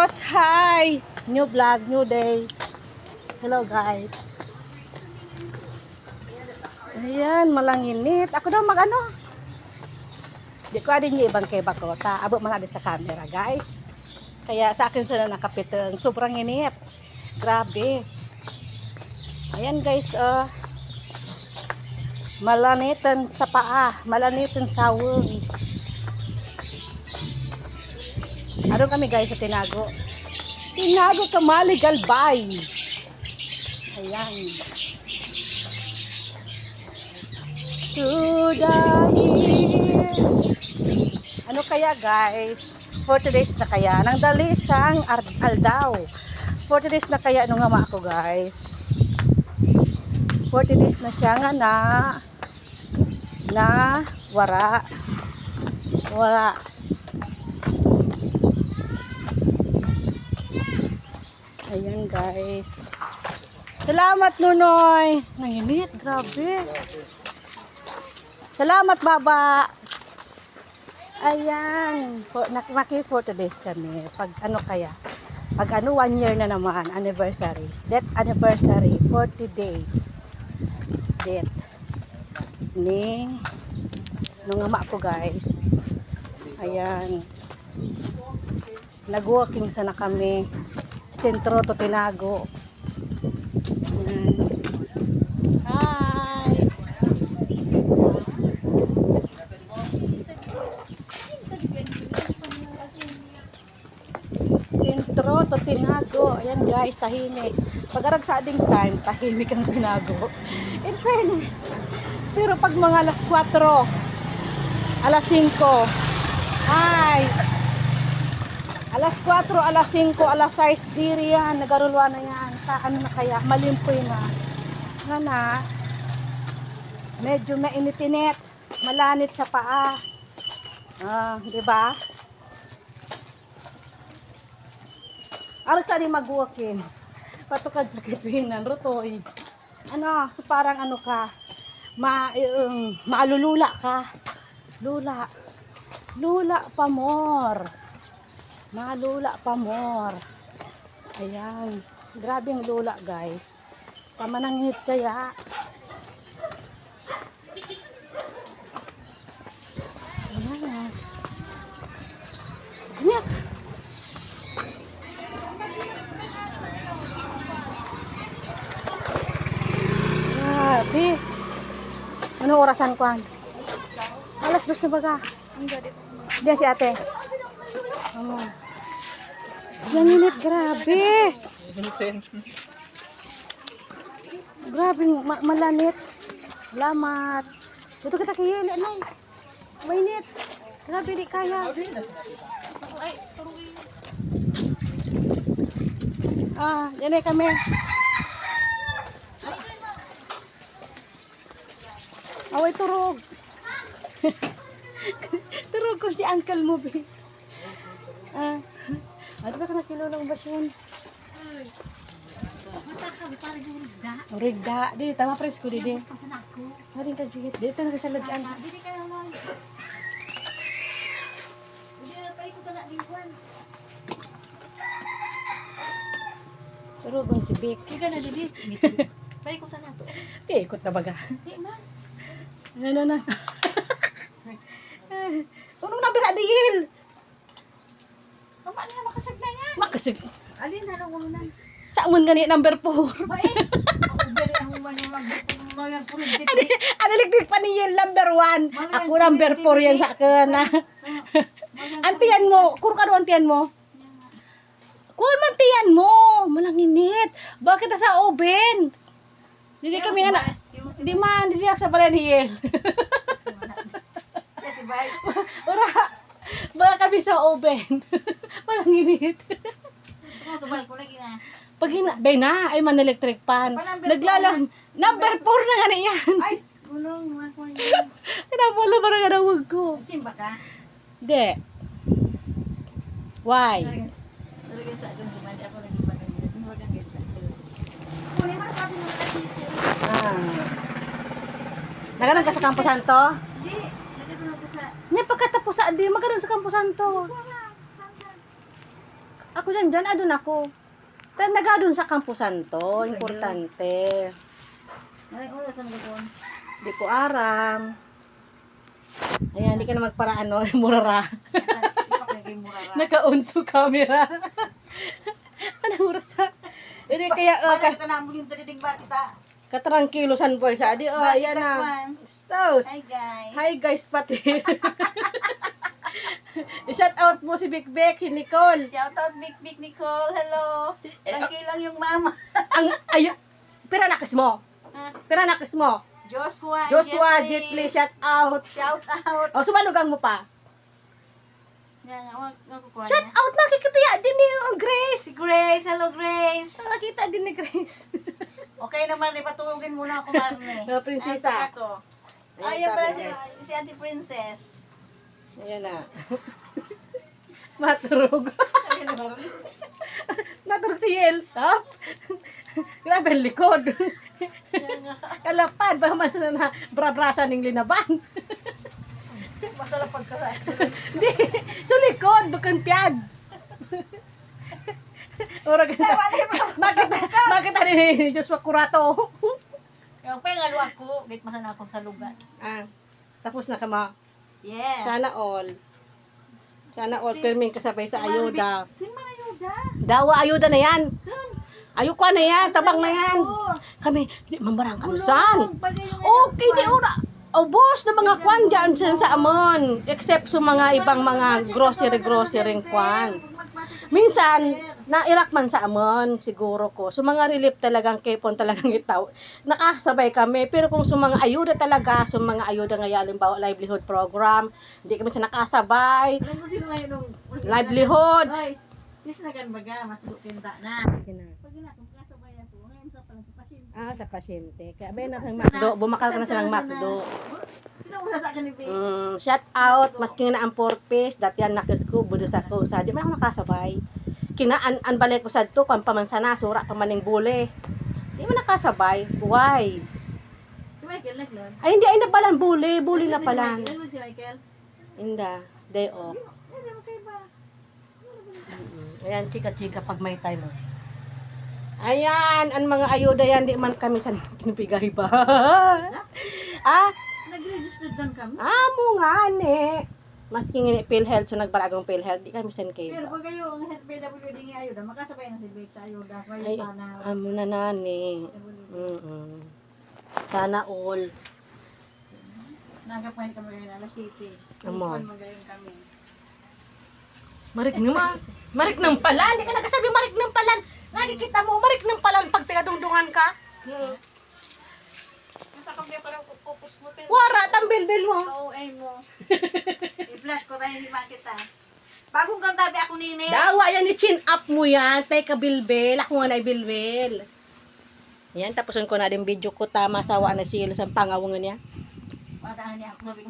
boss! Hi! New vlog, new day. Hello guys. Ayan, malanginit. Ako daw mag-ano. Di ko adin yung ibang kay Bakota. Abot man sa camera guys. Kaya sa akin sila nakapiteng. Sobrang init. Grabe. Ayan guys, malanitan sa paa. Malanitan sa wong. Ano kami guys sa Tinago? Tinago Kamali Galbay. Ayan. To the year. Ano kaya guys? 40 days na kaya? Nang dali sang aldaw. 40 days na kaya nung ama ako guys. 40 days na siya nga na wara. Ayan guys. Salamat Nunoy. Nanginit, grabe. Salamat Baba. Ayan. Maki 40 days kami. Pag ano kaya? Pag ano 1 year na naman. Anniversary. That anniversary. 40 days. That. Ni nung ama ko guys. Ayan. Nag-walking sana kami. Sentro to Tinago. Ayan. Hi! Sentro to Tinago. Ayan guys, tahimik. Pag-arag sa ading time, tahimik ang Tinago. In fairness. Pero pag mga alas 4, alas 5, ay, alas 4, alas 5, alas 6, diri yan, nagarulwa na yan. Ano na kaya, malimpoy na. Nga na, medyo mainit-init, malanit sa paa. Di ba? Arag sa di mag-walking. Patukad sa kitwinan, rutoy. Ano, so parang ano ka, maalulula ka. Lula pa more. Malula pa more. Ayan. Grabing lula guys. Pamanangit kaya. Ayan. Ayan. Grabe. Anong orasan ko? Alas 2 na baga. Diyan si ate. Nanginit, grabe. Grabe, malanit. Salamat. Dito kita kaya, ano? Mainit. Grabe, di kaya. Yan ay kami. Away turog. Turog ko si uncle mo, be. Ano sa ka nakilulong ba siya? Rigda. Dili, tama presko, dili. Haring ka, Jigit. Dili, ito nakasalagyan. Dili ka naman. Dili, paikot na lingkuan. Turogon si Vic. Ika na, dili. Paikot na to. Ikot na baga. Di man. Ano. Unong nabira, Diyil. Mama na makasag na yan. Makasig. Alin na lang unan. Saan mo gani number 4? Bae. Ako dali ang mga puluntit. Ano ligdig pa niya number 1? Ako number 4 yan sa akin. Antiyan mo. Kung ano antiyan mo? Kung man tiyan mo. Malanginit. Bakit sa oven? Hindi kami nga na. Hindi man. Hindi ako sa pala niya. Yes, bye. Ura. Baka kami sa oven. Malanginit. Sumal ko lagi na. Pag bay na, ay man electric pan. Naglalang, number 4 na nga na yan. Ay, gulong. Ako yun. Kinapala para nga nawag ko. Simba ka? Hindi. Why? Talagang sa akin sumali. Ako lagi pa ganyan. Talagang sa akin. Kunin mo na kasi mga kasi. Naganon ka sa Campo Santo? Hindi. Nagkakaroon ko sa... Hindi, pagkatapos sa, di magkaroon sa Campo Santo. Ako dyan, adun ako. Nagadun sa kampusan to, importante. Ay, oras ang gagawin. Di ko aram. Ayan, di ka na magparaan, no? Murara. Naka-on sa camera. Ano oras ha? Hindi kaya, Kita na mo yung tadidig ba kita? katrangkilosan po isa. Di, ayan na. Sos. Hi guys. Hi guys, pati. I-shout out mo si Big Bek, si Nicole. Shout out Big Nicole. Hello. Tangki lang yung mama. Pira nakis mo. Pira nakis mo. Joshua Jetli, shout out. Shout out. O, sumanugang mo pa. Yan, kukuha Shout niya. out, makikita din ni Grace. Si Grace. Hello Grace. Nakakita din ni Grace. Okay naman, ipatulogin muna ako, Marne. Mga prinsesa. Ako. Ayan, Ayan pala sabi si Auntie Princess. Ayan na. Maturog. Ayan na Marne. Naturog si Yel. Ha? Grabe ang likod. Kalapad. Baka man na brabrasa ng linaban. Masalapag ka sa Hindi. So likod. Bukan piyad. Ora ka makita ni Joshua Curato. Yung pengalo ako, gait masana ako sa lugar. Tapos na kama. Yes. Sana all. Sana all. Permin kasabay sa ayuda. Hindi man ayuda. Dawa ayuda na yan. Ayuko na yan. Tabang na yan. Kami, di mambarang kamsan. Okay, di ora. O boss na mga kwan dyan sa amon. Except sa mga ibang mga grocery kwan. Minsan, nairak man sa amon, siguro ko. So mga relief talagang kepon talagang itaw. Nakasabay kami. Pero kung sa mga ayuda talaga, sa mga ayuda nga halimbawa livelihood program, hindi kami sa nakasabay. Alam mo sila ngayon nung... Livelihood. Ay, sis na kan baga, matulog-pinta na. Pag kung kasabay ako, ngayon sa pala sa pasyente. Sa pasyente. Kaya ba na kang McDo, bumakal ka na silang McDo. Sino mo sa akin ni Babe? Shout out, maski nga na ang porpes, dati yan nakis ko, budo sa ko, sa di man ako nakasabay. Kinaan balay ko sa to, kung pamansana, sura pa maning bule. Di man nakasabay. Why? Si Michael naglon. Ay, hindi, ay na palan, bule na palan. Ano si Michael? Inda, day off. Ano mo kayo ba? Ayan, chika-chika pag may time. Ayan, ang mga ayuda yan, di man kami sa kinipigay ba? Nag-register doon kami. Mo nga, ne. Maski nga PhilHealth, so nagbaragong PhilHealth, di kami san kayo Pero ba? pag kayo ang SPWD ng ayuda, makasabay na si Babe sa ayuda. Ay, Kaya na. amo na nani. Sana all. Nagapahin kami ngayon, alas 7. Amo. Magaling kami. Marik naman. Marik ng palan. Hindi ka nagsasabi marik ng palan. Lagi kita mo, marik ng palan pag pinadungdungan ka. Natakam niya parang kukupos mo. Wara, tambilbil mo. OA mo. I-flat ko tayo, hindi makita. Bagong kantabi ako nini. Dawa yan, i-chin up mo yan. Teka, bilbil. Ako nga na bilbil. Yan, tapusin ko na din video ko. Tama, sawa na sila sa pangawangan niya. Matahan niya ako. Sabi ko,